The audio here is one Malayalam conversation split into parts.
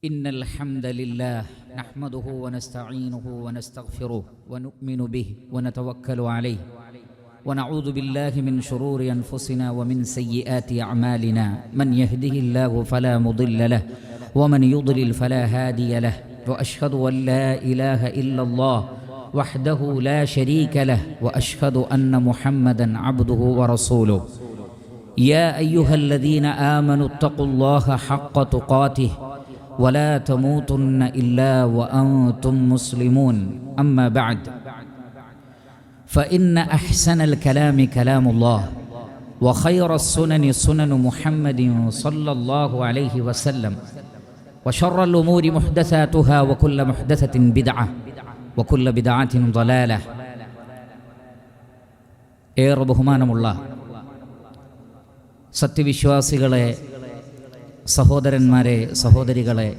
إن الحمد لله نحمده ونستعينه ونستغفره ونؤمن به ونتوكل عليه ونعوذ بالله من شرور أنفسنا ومن سيئات أعمالنا من يهده الله فلا مضل له ومن يضلل فلا هادي له وأشهد أن لا إله إلا الله وحده لا شريك له وأشهد أن محمدا عبده ورسوله يا أيها الذين آمنوا اتقوا الله حق تقاته ولا تموتن إلا وأنتم مسلمون أما بعد فإن أحسن الكلام كلام الله وخير السنن سنن محمد صلى الله عليه وسلم وشر الأمور محدثاتها وكل محدثة بدعة وكل بدعة ضلالة ഏറെ ബഹുമാനമുള്ള സത്യവിശ്വാസികളെ, സഹോദരന്മാരെ, സഹോദരികളെ,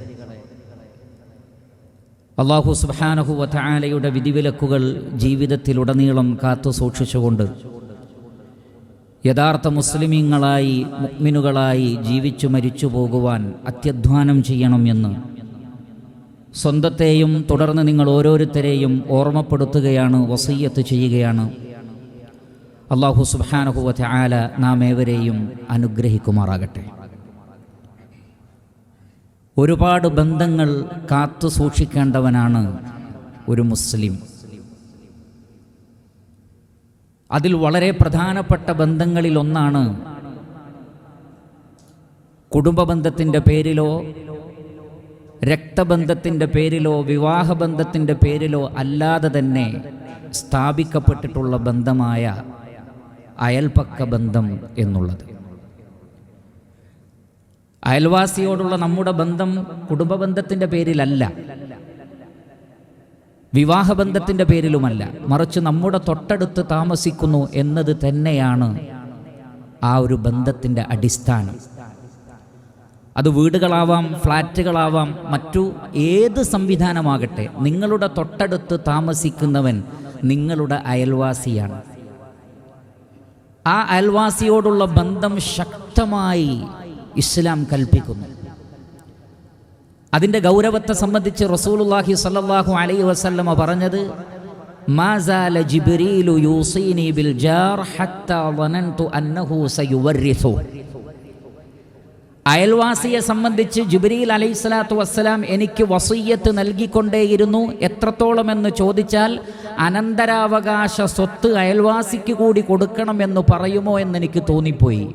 അല്ലാഹു സുബ്ഹാനഹു വ തആലയുടെ വിധിവിലക്കുകൾ ജീവിതത്തിലുടനീളം കാത്തു സൂക്ഷിച്ചുകൊണ്ട് യഥാർത്ഥ മുസ്ലിമീങ്ങളായി, മുഅ്മിനുകളായി ജീവിച്ചു മരിച്ചു പോകുവാൻ അത്യധ്വാനം ചെയ്യണം എന്ന് സ്വന്തത്തെയും തുടർന്ന് നിങ്ങൾ ഓരോരുത്തരെയും ഓർമ്മപ്പെടുത്തുകയാണ്, വസിയ്യത്ത് ചെയ്യുകയാണ്. അല്ലാഹു സുബ്ഹാനഹു വ തആല നാം ഏവരെയും അനുഗ്രഹിക്കുമാറാകട്ടെ. ഒരുപാട് ബന്ധങ്ങൾ കാത്തു സൂക്ഷിക്കേണ്ടവനാണ് ഒരു മുസ്ലിം. അതിൽ വളരെ പ്രധാനപ്പെട്ട ബന്ധങ്ങളിലൊന്നാണ് കുടുംബബന്ധത്തിൻ്റെ പേരിലോ രക്തബന്ധത്തിൻ്റെ പേരിലോ വിവാഹബന്ധത്തിൻ്റെ പേരിലോ അല്ലാതെ തന്നെ സ്ഥാപിക്കപ്പെട്ടിട്ടുള്ള ബന്ധമായ അയൽപക്ക ബന്ധം എന്നുള്ളത്. അയൽവാസിയോടുള്ള നമ്മുടെ ബന്ധം കുടുംബബന്ധത്തിൻ്റെ പേരിലല്ല, വിവാഹബന്ധത്തിൻ്റെ പേരിലുമല്ല, മറിച്ച് നമ്മുടെ തൊട്ടടുത്ത് താമസിക്കുന്നു എന്നത് തന്നെയാണ് ആ ഒരു ബന്ധത്തിൻ്റെ അടിസ്ഥാനം. അത് വീടുകളാവാം, ഫ്ലാറ്റുകളാവാം, മറ്റു ഏത് സംവിധാനമാകട്ടെ, നിങ്ങളുടെ തൊട്ടടുത്ത് താമസിക്കുന്നവൻ നിങ്ങളുടെ അയൽവാസിയാണ്. ആ അയൽവാസിയോടുള്ള ബന്ധം ശക്തമായി ഇസ്ലാം കൽപ്പിക്കുന്നു. അതിൻ്റെ ഗൗരവത്തെ സംബന്ധിച്ച് റസൂലുള്ളാഹി സ്വല്ലല്ലാഹു അലൈഹി വസല്ലമ പറഞ്ഞത്, മാ സാല ജിബ്രീലു യൂസീനി ബിൽ ജാർ ഹത്താ വനൻതു അന്നഹു സയുവരിസു. അയൽവാസിയെ സംബന്ധിച്ച് ജിബ്രീൽ അലൈഹിസ്സലാത്തു വസ്സലാം എനിക്ക് വസിയ്യത്ത് നൽകിക്കൊണ്ടേയിരുന്നു. എത്രത്തോളം എന്ന് ചോദിച്ചാൽ, അനന്തരാവകാശ സ്വത്ത് അയൽവാസിക്ക് കൂടി കൊടുക്കണമെന്ന് പറയുമോ എന്നെനിക്ക് തോന്നിപ്പോയി.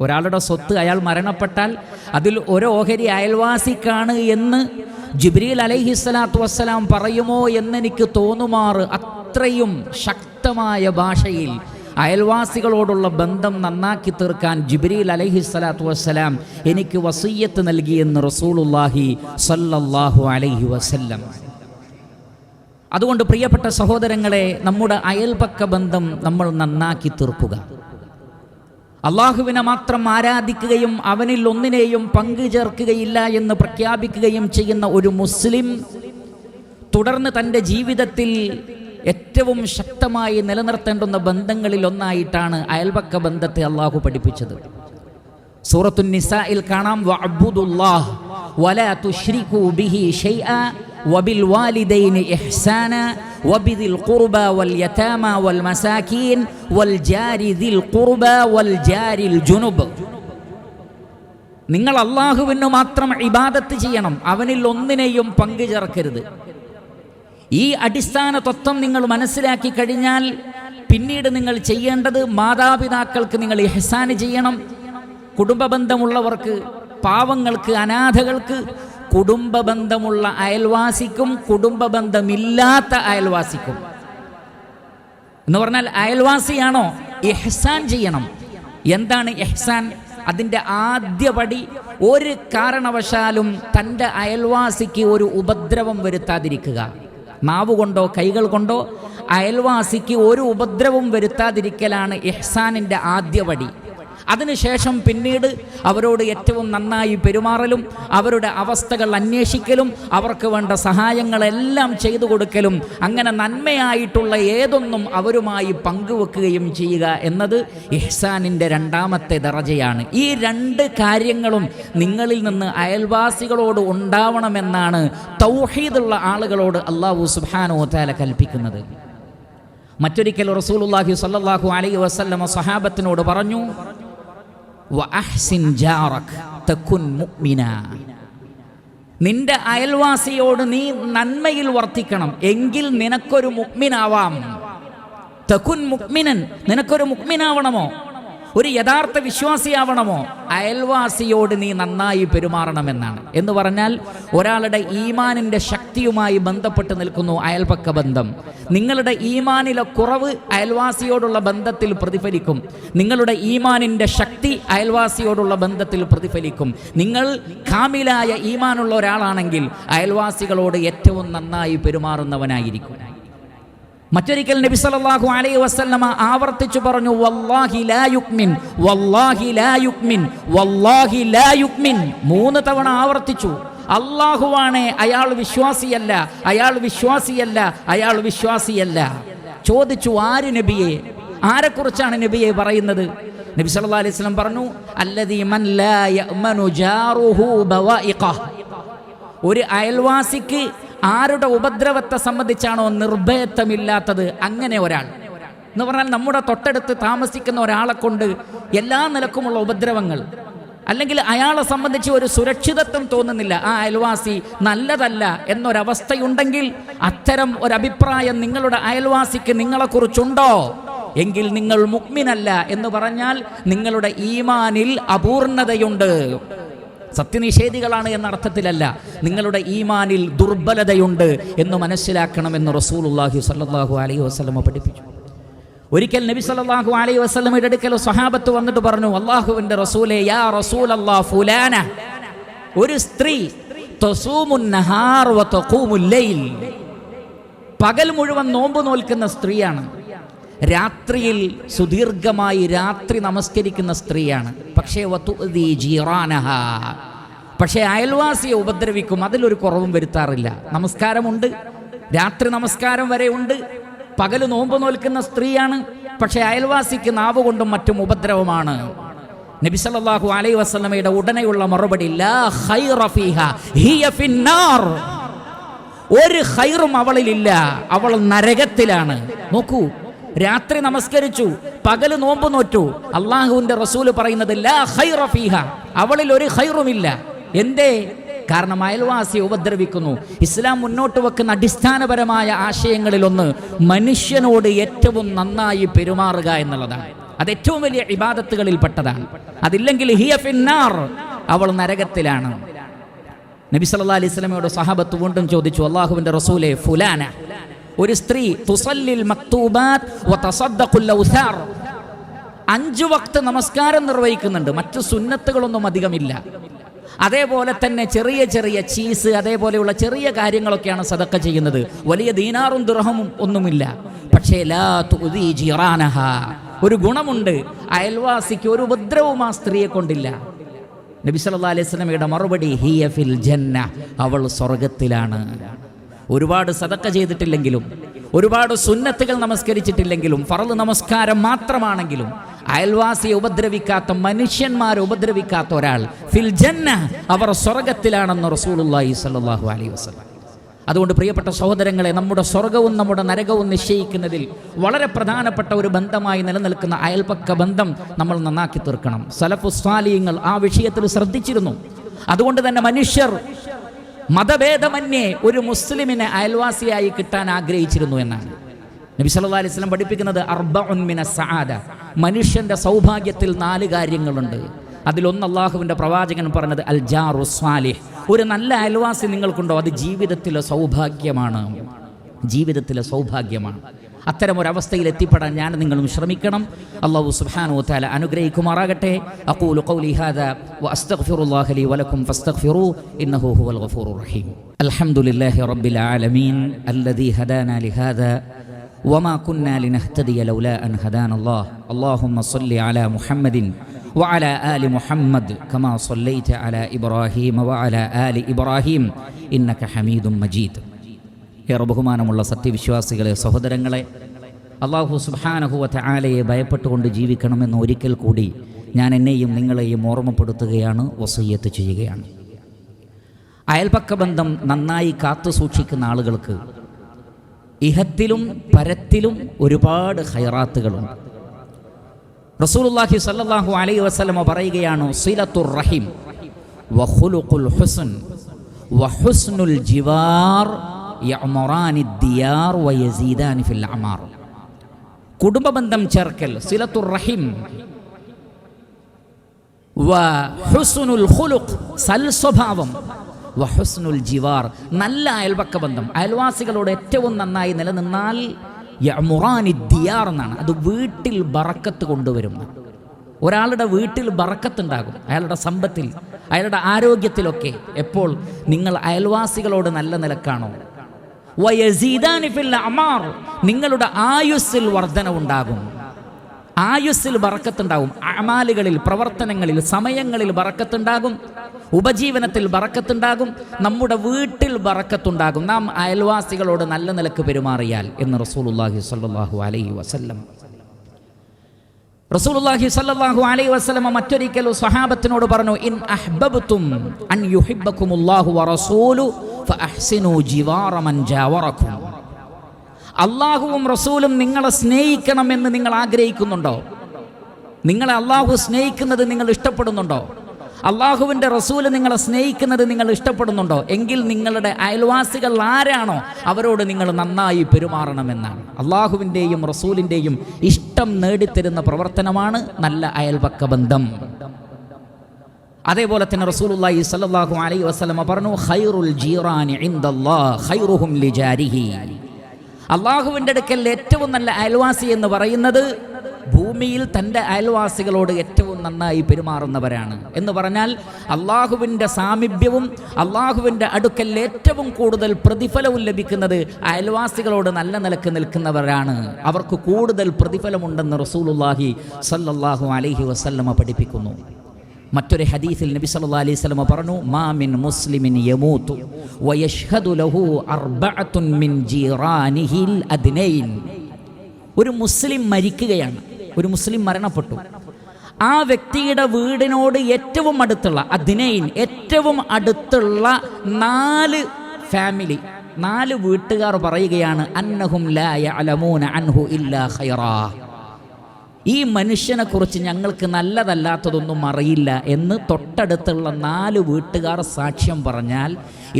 ഒരാളുടെ സ്വത്ത് അയാൾ മരണപ്പെട്ടാൽ അതിൽ ഒരു ഓഹരി അയൽവാസിക്കാണ് എന്ന് ജിബ്രീൽ അലൈഹിസ്സലാത്തു വസ്സലാം പറയുമോ എന്നെനിക്ക് തോന്നുമാറ് അത്രയും ശക്തമായ ഭാഷയിൽ അയൽവാസികളോടുള്ള ബന്ധം നന്നാക്കി തീർക്കാൻ ജിബ്രീൽ അലൈഹിസ്സലാത്തു വസ്സലാം എനിക്ക് വസിയ്യത്ത് നൽകിയെന്ന് റസൂലുള്ളാഹി സ്വല്ലല്ലാഹു അലൈഹി വസല്ലം. അതുകൊണ്ട് പ്രിയപ്പെട്ട സഹോദരങ്ങളെ, നമ്മുടെ അയൽപക്ക ബന്ധം നമ്മൾ നന്നാക്കി തീർക്കുക. അള്ളാഹുവിനെ മാത്രം ആരാധിക്കുകയും അവനിൽ ഒന്നിനെയും പങ്കു ചേർക്കുകയില്ല എന്ന് പ്രഖ്യാപിക്കുകയും ചെയ്യുന്ന ഒരു മുസ്ലിം തുടർന്ന് തൻ്റെ ജീവിതത്തിൽ ഏറ്റവും ശക്തമായി നിലനിർത്തേണ്ടുന്ന ബന്ധങ്ങളിൽ ഒന്നായിട്ടാണ് അയൽപക്ക ബന്ധത്തെ അള്ളാഹു പഠിപ്പിച്ചത്. സൂറത്തുൻ നിസായിൽ കാണാം, വഅബ്ദുല്ലാഹ് വലാ തുശ്രികൂ ബിഹി ശൈഅ വബിൽ വാലിദൈനി ഇഹ്സാന വബിദിൽ ഖുർബ വൽ യതാമ വൽ മസാകീൻ വൽ ജാരി ദിൽ ഖുർബ വൽ ജാരിൽ ജുനുബ്. നിങ്ങൾ അള്ളാഹുവിന് മാത്രം ഇബാദത്ത് ചെയ്യണം, അവനിൽ ഒന്നിനെയും പങ്കു ചേർക്കരുത്. ഈ അടിസ്ഥാന തത്വം നിങ്ങൾ മനസ്സിലാക്കി കഴിഞ്ഞാൽ പിന്നീട് നിങ്ങൾ ചെയ്യേണ്ടത്, മാതാപിതാക്കൾക്ക് നിങ്ങൾ ഇഹ്സാൻ ചെയ്യണം. കുടുംബബന്ധമുള്ളവർക്ക്, പാവങ്ങൾക്ക്, അനാഥകൾക്ക്, കുടുംബബന്ധമുള്ള അയൽവാസിക്കും കുടുംബബന്ധമില്ലാത്ത അയൽവാസിക്കും. എന്ന് പറഞ്ഞാൽ അയൽവാസിയാണോ, ഇഹ്സാൻ ചെയ്യണം. എന്താണ് ഇഹ്സാൻ? അതിൻ്റെ ആദ്യപടി, ഒരു കാരണവശാലും തൻ്റെ അയൽവാസിക്ക് ഒരു ഉപദ്രവം വരുത്താതിരിക്കുക. നാവ് കൊണ്ടോ കൈകൾ കൊണ്ടോ അയൽവാസിക്ക് ഒരു ഉപദ്രവം വരുത്താതിരിക്കലാണ് ഇഹ്സാനിൻ്റെ ആദ്യപടി. അതിനുശേഷം പിന്നീട് അവരോട് ഏറ്റവും നന്നായി പെരുമാറലും അവരുടെ അവസ്ഥകൾ അന്വേഷിക്കലും അവർക്ക് വേണ്ട സഹായങ്ങളെല്ലാം ചെയ്തു കൊടുക്കലും അങ്ങനെ നന്മയായിട്ടുള്ള ഏതൊന്നും അവരുമായി പങ്കുവെക്കുകയും ചെയ്യുക എന്നത് ഇഹ്സാനിൻ്റെ രണ്ടാമത്തെ ദറജയാണ്. ഈ രണ്ട് കാര്യങ്ങളും നിങ്ങളിൽ നിന്ന് അയൽവാസികളോട് ഉണ്ടാവണമെന്നാണ് തൗഹീദുള്ള ആളുകളോട് അല്ലാഹു സുബ്ഹാനഹു വ തആല കൽപ്പിക്കുന്നത്. മറ്റൊരിക്കൽ റസൂലുള്ളാഹി സ്വല്ലല്ലാഹു അലൈഹി വസല്ലമ സ്വഹാബത്തിനോട് പറഞ്ഞു, വഅഹ്സിൻ ജാറക് തകുൻ മുഅ്മിനാ. നിന്റെ അയൽവാസിയോട് നീ നന്മയിൽ വർത്തിക്കണം, എങ്കിൽ നിനക്കൊരു മുഅ്മിനാവാം. തകുൻ മുഅ്മിനൻ, നിനക്കൊരു മുഅ്മിനാവണമോ, ഒരു യഥാർത്ഥ വിശ്വാസിയാവണമോ, അയൽവാസിയോട് നീ നന്നായി പെരുമാറണമെന്നാണ്. എന്ന് പറഞ്ഞാൽ ഒരാളുടെ ഈമാനിൻ്റെ ശക്തിയുമായി ബന്ധപ്പെട്ട് നിൽക്കുന്നു അയൽപക്ക ബന്ധം. നിങ്ങളുടെ ഈമാനിലെ കുറവ് അയൽവാസിയോടുള്ള ബന്ധത്തിൽ പ്രതിഫലിക്കും. നിങ്ങളുടെ ഈമാനിൻ്റെ ശക്തി അയൽവാസിയോടുള്ള ബന്ധത്തിൽ പ്രതിഫലിക്കും. നിങ്ങൾ കാമിലായ ഈമാനുള്ള ഒരാളാണെങ്കിൽ അയൽവാസികളോട് ഏറ്റവും നന്നായി പെരുമാറുന്നവനായിരിക്കും. മറ്റൊരിക്കൽ നബി സല്ലല്ലാഹു അലൈഹി വസല്ലമ ആവർത്തിച്ചു പറഞ്ഞു, വല്ലാഹി ലാ യുക്മിൻ, വല്ലാഹി ലാ യുക്മിൻ, വല്ലാഹി ലാ യുക്മിൻ. 3 തവണ ആവർത്തിച്ചു. അല്ലാഹുവാണേ അയാൾ വിശ്വാസിയല്ല, അയാൾ വിശ്വാസിയല്ല, അയാൾ വിശ്വാസിയല്ല. ചോദിച്ചു, ആര് നബിയെ, ആരെക്കുറിച്ചാണ് നബിയെ പറയുന്നത്? നബി സല്ലല്ലാഹു അലൈഹി വസല്ലം പറഞ്ഞു, അല്ലദീ മൻ ലാ യഅ്മനു ജാറുഹു ബവാഇഖഹ്. ഒരു അയൽവാസിക്ക് ആരുടെ ഉപദ്രവത്തെ സംബന്ധിച്ചാണോ നിർഭയത്വമില്ലാത്തത്, അങ്ങനെ ഒരാൾ എന്ന് പറഞ്ഞാൽ നമ്മുടെ തൊട്ടടുത്ത് താമസിക്കുന്ന ഒരാളെ കൊണ്ട് എല്ലാ നിലക്കുമുള്ള ഉപദ്രവങ്ങൾ, അല്ലെങ്കിൽ അയാളെ സംബന്ധിച്ച് ഒരു സുരക്ഷിതത്വം തോന്നുന്നില്ല, ആ അയൽവാസി നല്ലതല്ല എന്നൊരവസ്ഥയുണ്ടെങ്കിൽ അത്തരം ഒരഭിപ്രായം നിങ്ങളുടെ അയൽവാസിക്ക് നിങ്ങളെക്കുറിച്ചുണ്ടോ എങ്കിൽ നിങ്ങൾ മുഅ്മിനല്ല എന്ന് പറഞ്ഞാൽ നിങ്ങളുടെ ഈമാനിൽ അപൂർണതയുണ്ട്. സത്യനിഷേധികളാണ് എന്ന അർത്ഥത്തിലല്ല, നിങ്ങളുടെ ഈമാനിൽ ദുർബലതയുണ്ട് എന്ന് മനസ്സിലാക്കണമെന്ന് റസൂലുള്ളാഹി സ്വല്ലല്ലാഹു അലൈഹി വസല്ലം പഠിപ്പിച്ചു. ഒരിക്കൽ നബി സല്ലല്ലാഹു അലൈഹി വസല്ലമയുടെ അടുക്കൽ സ്വഹാബത്ത് വന്നിട്ട് പറഞ്ഞു, അല്ലാഹുവിൻ്റെ റസൂലേ, യാ റസൂലല്ലാഹ്, ഫുലാന, ഒരു സ്ത്രീ തസൂമുൻ നഹാർ വ തഖൂമുൽ ലൈൽ, പകൽ മുഴുവൻ നോമ്പ് നോൽക്കുന്ന സ്ത്രീയാണ്, രാത്രിയിൽ സുദീർഘമായി രാത്രി നമസ്കരിക്കുന്ന സ്ത്രീയാണ്. പക്ഷേ വതുഅദി ജീറാനഹാ, പക്ഷേ അയൽവാസിയെ ഉപദ്രവിക്കും, അതിലൊരു കുറവും വരുത്താറില്ല. നമസ്കാരമുണ്ട്, രാത്രി നമസ്കാരം വരെ ഉണ്ട്, പകൽ നോമ്പ് നോൽക്കുന്ന സ്ത്രീയാണ്, പക്ഷേ അയൽവാസിക്ക് നാവ് കൊണ്ടും മറ്റും ഉപദ്രവമാണ്. നബി സല്ലല്ലാഹു അലൈഹി വസല്ലമയുടെ ഉടനെയുള്ള മറുപടി, ലാ ഖൈറ ഫീഹാ ഹിയ ഫിന്നാർ. ഒരു ഖൈറും അവളിലില്ല, അവൾ നരകത്തിലാണ്. നോക്കൂ, രാത്രി നമസ്കരിച്ചു, പകല് നോമ്പ് നോറ്റു, അള്ളാഹുവിന്റെ റസൂല് പറയുന്നത് ലാ ഖൈറ ഫീഹാ, അവളിൽ ഒരു ഖൈറുമില്ല. എന്തേ? കാരണം അയൽവാസിയെ ഉപദ്രവിക്കുന്നു. ഇസ്ലാം മുന്നോട്ട് വെക്കുന്ന അടിസ്ഥാനപരമായ ആശയങ്ങളിലൊന്ന് മനുഷ്യനോട് ഏറ്റവും നന്നായി പെരുമാറുക എന്നുള്ളതാണ്. അത് ഏറ്റവും വലിയ ഇബാദത്തുകളിൽ പെട്ടതാണ്. അതില്ലെങ്കിൽ ഹിയ ഫിന്നാർ, അവൾ നരകത്തിലാണ്. നബി സല്ലല്ലാഹു അലൈഹി വസല്ലമയോട് സഹാബത്ത് വീണ്ടും ചോദിച്ചു, അള്ളാഹുവിന്റെ റസൂലേ, ഫുലാന, ഒരു സ്ത്രീ തുസല്ലിൽ മക്തൂബാത്ത് വ തസദ്ദഖുൽ ഔസാർ, 5 വക്ത് നമസ്കാരം നിർവഹിക്കുന്നുണ്ട്, മറ്റു സുന്നത്തുകളൊന്നും അധികമില്ല. അതേപോലെ തന്നെ ചെറിയ ചെറിയ ചീസ്, അതേപോലെയുള്ള ചെറിയ കാര്യങ്ങളൊക്കെയാണ് സദക്ക ചെയ്യുന്നത്. വലിയ ദീനാറും ദിർഹമും ഒന്നുമില്ല. പക്ഷേ ലാ തുഅദി ജീറാനഹാ, ഒരു ഗുണമുണ്ട്, അയൽവാസിക്ക് ഒരു ഉപദ്രവവും ആ സ്ത്രീയെ കൊണ്ടില്ല. നബി സല്ലല്ലാഹു അലൈഹി വസല്ലമയുടെ മറുപടി, ഹിയ ഫിൽ ജന്ന, അവൾ സ്വർഗത്തിലാണ്. ഒരുപാട് സദക്ക ചെയ്തിട്ടില്ലെങ്കിലും, ഒരുപാട് സുന്നത്തുകൾ നമസ്കരിച്ചിട്ടില്ലെങ്കിലും, ഫർള് നമസ്കാരം മാത്രമാണെങ്കിലും അയൽവാസിയെ ഉപദ്രവിക്കാത്ത, മനുഷ്യന്മാരെ ഉപദ്രവിക്കാത്ത ഒരാൾ ഫിൽ ജന്ന, അവർ സ്വർഗത്തിലാണെന്ന് റസൂലുള്ളാഹി സ്വല്ലല്ലാഹു അലൈഹി വസല്ലം. അതുകൊണ്ട് പ്രിയപ്പെട്ട സഹോദരങ്ങളെ, നമ്മുടെ സ്വർഗവും നമ്മുടെ നരകവും നിശ്ചയിക്കുന്നതിൽ വളരെ പ്രധാനപ്പെട്ട ഒരു ബന്ധമായി നിലനിൽക്കുന്ന അയൽപക്ക ബന്ധം നമ്മൾ നന്നാക്കി തീർക്കണം. സലഫുസ് സ്വാലിഹീങ്ങൾ ആ വിഷയത്തിൽ ശ്രദ്ധിച്ചിരുന്നു. അതുകൊണ്ട് തന്നെ മനുഷ്യർ മതഭേദമന്യേ ഒരു മുസ്ലിമിനെ അയൽവാസിയായി കിട്ടാൻ ആഗ്രഹിച്ചിരുന്നു എന്നാണ് നബി സല്ലല്ലാഹു അലൈഹി വസല്ലം പഠിപ്പിക്കുന്നത്. അർബഉൻ മിനസ് സആദ, മനുഷ്യന്റെ സൗഭാഗ്യത്തിൽ 4 കാര്യങ്ങളുണ്ട്. അതിലൊന്ന് അള്ളാഹുവിൻ്റെ പ്രവാചകൻ പറഞ്ഞത് അൽ ജാറു സ്വാലിഹ്, ഒരു നല്ല അയൽവാസി നിങ്ങൾക്കുണ്ടോ, അത് ജീവിതത്തിലെ സൗഭാഗ്യമാണ്, ജീവിതത്തിലെ സൗഭാഗ്യമാണ്. അത്തരമൊരവസ്ഥയിൽ എത്തിപ്പെടാൻ ഞാൻ നിങ്ങളും ശ്രമിക്കണം. അല്ലാഹു സുബ്ഹാനഹു വ തആല അനുഗ്രഹിക്കുമാറാകട്ടെ. അഖൂലു ഖൗലി ഹാദാ വ അസ്തഗ്ഫിറുല്ലാഹ ലി വലക്കും ഫസ്തഗ്ഫിറൂ ഇന്നഹു ഹുവൽ ഗഫൂറുർ റഹീം. അൽഹംദുലില്ലാഹി റബ്ബിൽ ആലമീൻ അല്ലദീ ഹദാനാ ലിഹാദാ വമാ കുന്നാ ലിനഹ്തദിയ ലൗലാ അൻ ഹദാനല്ലാഹ്. അല്ലാഹുമ്മ സ്വല്ലി അലാ മുഹമ്മദിൻ وعلى آل محمد كما صليت على إبراهيم وعلى آل إبراهيم إنك حميد مجيد. ഏറെ ബഹുമാനമുള്ള സത്യവിശ്വാസികളെ, സഹോദരങ്ങളെ, അല്ലാഹു സുബ്ഹാനഹു വ തആലയെ ഭയപ്പെട്ടുകൊണ്ട് ജീവിക്കണമെന്ന് ഒരിക്കൽ കൂടി ഞാൻ എന്നെയും നിങ്ങളെയും ഓർമ്മപ്പെടുത്തുകയാണ്, വസിയ്യത്ത് ചെയ്യുകയാണ്. അയൽപക്ക ബന്ധം നന്നായി കാത്തു സൂക്ഷിക്കുന്ന ആളുകൾക്ക് ഇഹത്തിലും പരത്തിലും ഒരുപാട് ഖൈറാത്തുകളുണ്ട്. റസൂലുള്ളാഹി സ്വല്ലല്ലാഹു അലൈഹി വസല്ലം പറയുകയാണ്, സിലത്തുർ റഹിം വഖുലുഖുൽ ഹുസ്ൻ വഹുസ്നുൽ ജിവാർ യഅ്മറാനി ദിയാർ വയസീദാനി ഫിൽ അമാർ. കുടുംബബന്ധം ചേർക്കൽ, സിലത്തുർ റഹിം, വഹുസ്നുൽ ഖുലുഖ്, സൽസ്വഭാവം, വഹുസ്നുൽ ജിവാർ, നല്ല അയൽപക്ക ബന്ധം, അയൽവാസികളോട് ഏറ്റവും നന്നായി നിലനിന്നാൽ യഅ്മുറാനി ദിയാർ എന്നാണ്. അത് വീട്ടിൽ ബറക്കത്ത് കൊണ്ടുവരും. ഒരാളുടെ വീട്ടിൽ ബറക്കത്തുണ്ടാകും, അയാളുടെ സമ്പത്തിൽ, അയാളുടെ ആരോഗ്യത്തിലൊക്കെ. എപ്പോൾ നിങ്ങൾ അയൽവാസികളോട് നല്ല നിലക്കാണോ. വയസീദാനി ഫിൽ അമാർ, നിങ്ങളുടെ ആയുസ്സിൽ വർധനവുണ്ടാകും, ആയുസ്സിൽ ബറക്കത്തുണ്ടാകും. അമാലുകളിൽ, പ്രവർത്തനങ്ങളിൽ, സമയങ്ങളിൽ ബറക്കത്തുണ്ടാകും, ഉപജീവനത്തിൽ ബറക്കത്തുണ്ടാകും, നമ്മുടെ വീട്ടിൽ ബറക്കത്തുണ്ടാകും നാം അയൽവാസികളോട് നല്ല നിലക്ക് പെരുമാറിയാൽ എന്ന് റസൂലുള്ളാഹി സ്വല്ലല്ലാഹു അലൈഹി വസല്ലം. റസൂലുള്ളാഹി സ്വല്ലല്ലാഹു അലൈഹി വസല്ലം മറ്റൊരിക്കൽ സ്വഹാബത്തിനോട് പറഞ്ഞു, ഇൻ അഹ്ബബ്തും അൻ യുഹിബ്ബകുമുല്ലാഹു വറസൂലു ഫഅഹ്സിനു ജിവാറ മൻ ജാവറകും. അല്ലാഹുവും റസൂലും നിങ്ങളെ സ്നേഹിക്കണമെന്ന് നിങ്ങൾ ആഗ്രഹിക്കുന്നുണ്ടോ? നിങ്ങളെ അല്ലാഹു സ്നേഹിക്കുന്നത് നിങ്ങൾ ഇഷ്ടപ്പെടുന്നുണ്ടോ? അള്ളാഹുവിൻ്റെ റസൂല് നിങ്ങളെ സ്നേഹിക്കുന്നത് നിങ്ങൾ ഇഷ്ടപ്പെടുന്നുണ്ടോ? എങ്കിൽ നിങ്ങളുടെ അയൽവാസികൾ ആരാണോ അവരോട് നിങ്ങൾ നന്നായി പെരുമാറണമെന്നാണ്. അള്ളാഹുവിൻ്റെയും റസൂലിൻ്റെയും ഇഷ്ടം നേടിത്തരുന്ന പ്രവർത്തനമാണ് നല്ല അയൽപക്ക ബന്ധം. അതേപോലെ തന്നെ റസൂലുള്ളാഹി സ്വല്ലല്ലാഹു അലൈഹി വസല്ലം പറഞ്ഞു, ഖൈറുൽ ജീറാനി ഇൻദല്ലാഹ് ഖൈറുഹും ലിജാരിഹി. അള്ളാഹുവിൻ്റെ അടുക്കൽ ഏറ്റവും നല്ല അയൽവാസി എന്ന് പറയുന്നത് ഭൂമിയിൽ തൻ്റെ അയൽവാസികളോട് ഏറ്റവും നന്നായി പെരുമാറുന്നവരാണ് എന്ന് പറഞ്ഞാൽ അള്ളാഹുവിൻ്റെ സാമീപ്യവും അള്ളാഹുവിൻ്റെ അടുക്കൽ ഏറ്റവും കൂടുതൽ പ്രതിഫലവും ലഭിക്കുന്നത് അയൽവാസികളോട് നല്ല നിലക്ക് നിൽക്കുന്നവരാണ്. അവർക്ക് കൂടുതൽ പ്രതിഫലമുണ്ടെന്ന് റസൂലുള്ളാഹി സ്വല്ലല്ലാഹു അലൈഹി വസല്ലമ പഠിപ്പിക്കുന്നു. മറ്റൊരു ഹദീസിൽ നബി സല്ലല്ലാഹു അലൈഹി വസല്ലം പറഞ്ഞു, മാ മിൻ മുസ്ലിമിൻ യമൂതു വയശ്ഹദു ലഹു അർബഅത്തുൻ മിൻ ജീറാനിഹിൽ അദ്നൈൻ. ഒരു മുസ്ലിം മരിക്കുകയാണ്, ഒരു മുസ്ലിം മരണപ്പെട്ടു. ആ വ്യക്തിയുടെ വീടിനോട് ഏറ്റവും അടുത്തുള്ള അദ്നൈൻ, ഏറ്റവും അടുത്തുള്ള 4 ഫാമിലി, 4 വീട്ടുകാർ പറയുകയാണ്, അന്നഹും ലാ യഅലമൂന അൻഹു ഇല്ലാ ഖൈറാ. ഈ മനുഷ്യനെ കുറിച്ച് ഞങ്ങൾക്ക് നല്ലതല്ലാത്തതൊന്നും അറിയില്ല എന്ന് തൊട്ടടുത്തുള്ള 4 വീട്ടുകാർ സാക്ഷ്യം പറഞ്ഞാൽ,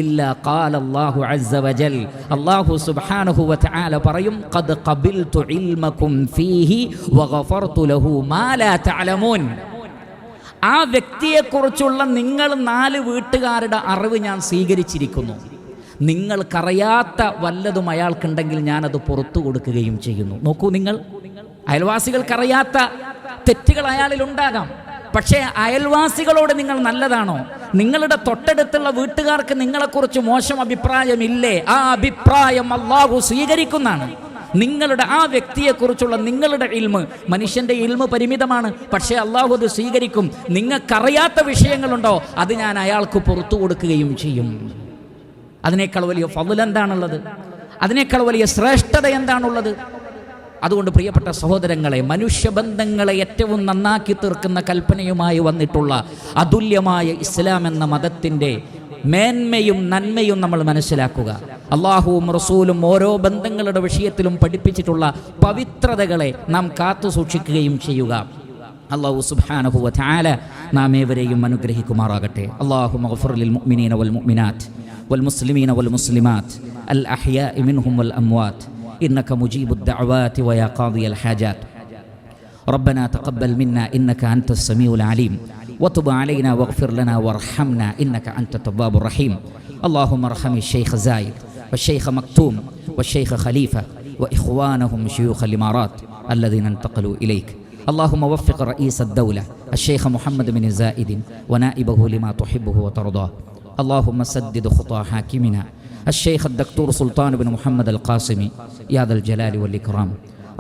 ഇല്ലാ ഖാലല്ലാഹു അസ്സ വജൽ, അല്ലാഹു സുബ്ഹാനഹു വ തആല പറയും, ഖദ് ഖബിൽതു ഇൽമകും ഫീഹി വഗഫർതു ലഹു മാ ലാ തഅലമൂൻ. ആ വ്യക്തിയെക്കുറിച്ചുള്ള നിങ്ങൾ 4 വീട്ടുകാരുടെ അറിവ് ഞാൻ സ്വീകരിച്ചിരിക്കുന്നു. നിങ്ങൾക്കറിയാത്ത വല്ലതും അയാൾക്കുണ്ടെങ്കിൽ ഞാനത് പുറത്തു കൊടുക്കുകയും ചെയ്യുന്നു. നോക്കൂ, നിങ്ങൾ അയൽവാസികൾക്കറിയാത്ത തെറ്റുകൾ അയാളിൽ ഉണ്ടാകാം, പക്ഷേ അയൽവാസികളോട് നിങ്ങൾ നല്ലതാണോ? നിങ്ങളുടെ തൊട്ടടുത്തുള്ള വീട്ടുകാർക്ക് നിങ്ങളെക്കുറിച്ച് മോശം അഭിപ്രായമില്ലേ? ആ അഭിപ്രായം അല്ലാഹു സ്വീകരിക്കുന്നതാണ്. നിങ്ങളുടെ ആ വ്യക്തിയെക്കുറിച്ചുള്ള നിങ്ങളുടെ ഇൽമ്, മനുഷ്യൻ്റെ ഇൽമ് പരിമിതമാണ്, പക്ഷേ അല്ലാഹു അത് സ്വീകരിക്കും. നിങ്ങൾക്കറിയാത്ത വിഷയങ്ങളുണ്ടോ, അത് ഞാൻ അയാൾക്ക് പുറത്തു കൊടുക്കുകയും ചെയ്യും. അതിനേക്കാൾ വലിയ ഫضل എന്താണുള്ളത്? അതിനേക്കാൾ വലിയ ശ്രേഷ്ഠത എന്താണുള്ളത്? അതുകൊണ്ട് പ്രിയപ്പെട്ട സഹോദരങ്ങളെ, മനുഷ്യബന്ധങ്ങളെ ഏറ്റവും നന്നാക്കി തീർക്കുന്ന കൽപ്പനയുമായി വന്നിട്ടുള്ള അതുല്യമായ ഇസ്ലാം എന്ന മതത്തിൻ്റെ മേന്മയും നന്മയും നമ്മൾ മനസ്സിലാക്കുക. അള്ളാഹുവും റസൂലും ഓരോ ബന്ധങ്ങളുടെ വിഷയത്തിലും പഠിപ്പിച്ചിട്ടുള്ള പവിത്രതകളെ നാം കാത്തു സൂക്ഷിക്കുകയും ചെയ്യുക. അല്ലാഹു സുബ്ഹാനഹു വ തആല നാം ഏവരെയും അനുഗ്രഹിക്കുമാറാകട്ടെ. അല്ലാഹുമ്മ ഗ്ഫിർ ലിൽ മുഅ്മിനീന വൽ മുഅ്മിനാത്ത് വൽ മുസ്ലിമീന വൽ മുസ്ലിമാത്ത് അൽ അഹ്യാഇ മിൻഹും വൽ അംവാത്ത് إنك مجيب الدعوات ويا قاضي الحاجات. ربنا تقبل منا إنك أنت السميع العليم وتب علينا واغفر لنا وارحمنا إنك أنت التواب الرحيم. اللهم ارحم الشيخ زايد والشيخ مكتوم والشيخ خليفة وإخوانهم شيوخ الإمارات الذين انتقلوا إليك. اللهم وفق رئيس الدولة الشيخ محمد بن زايد ونائبه لما تحبه وترضاه. اللهم سدد خطى حاكمنا الشيخ الدكتور سلطان بن محمد القاسمي يا ذا الجلال والإكرام.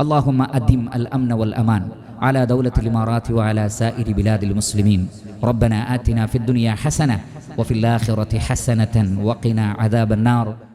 اللهم أدم الأمن والأمان على دولة الإمارات وعلى سائر بلاد المسلمين. ربنا آتنا في الدنيا حسنة وفي الآخرة حسنة وقنا عذاب النار.